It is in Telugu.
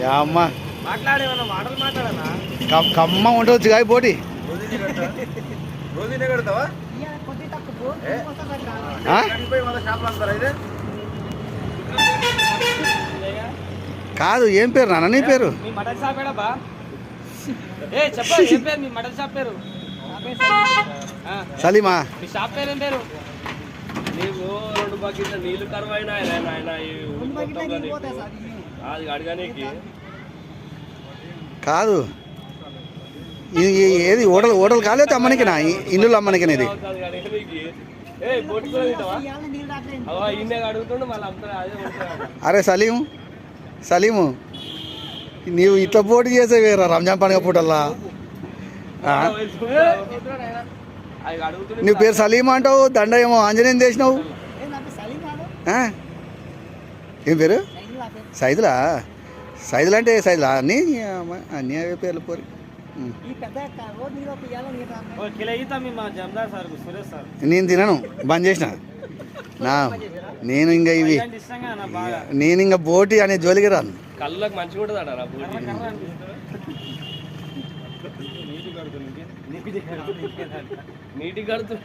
యా అమ్మ మాట్లాడేమన్నా మాటలు మాట్లాడనా కమ్మ ఉండవచ్చు కాయ పోటీ రోజునే కడతావా కాదు ఏం పేరు నాన్న నీ పేరు మీ మటన్ షాప్ ఏడబ్బా ఏ చెప్ప ఏం పేరు మీ మటన్ షాప్ పేరు సలీమా మీ షాప్ పేరు ఏం పేరు నీవు 2 బకెట్ల నీళ్లు కరువైనా ఆయన అది అడగనీకి కాదు ఏది ఓడలు కాలేదు అమ్మనికి నా ఇల్లు అమ్మనికి ఇది అడుగుతుండు మళ్ళీ అరే సలీము నీవు ఇట్లా పోటీ చేసేవేరా రంజాన్ పండుగ పూటల్లా నీ పేరు సలీమా అంటావు దండ ఏమో ఆంజనేయం చేసినావు ఏం పేరు సైదులా సైదులు అంటే సైదులా అన్నీ అన్నీ అవే పేర్లు పోరి నేను తినను బంద్ చేసిన నేను ఇంకా ఇవి నేను ఇంకా బోటి అనే జోలికి రాను కళ్ళకి మంచిగా ఉంటుంది నీటి కడుతుంది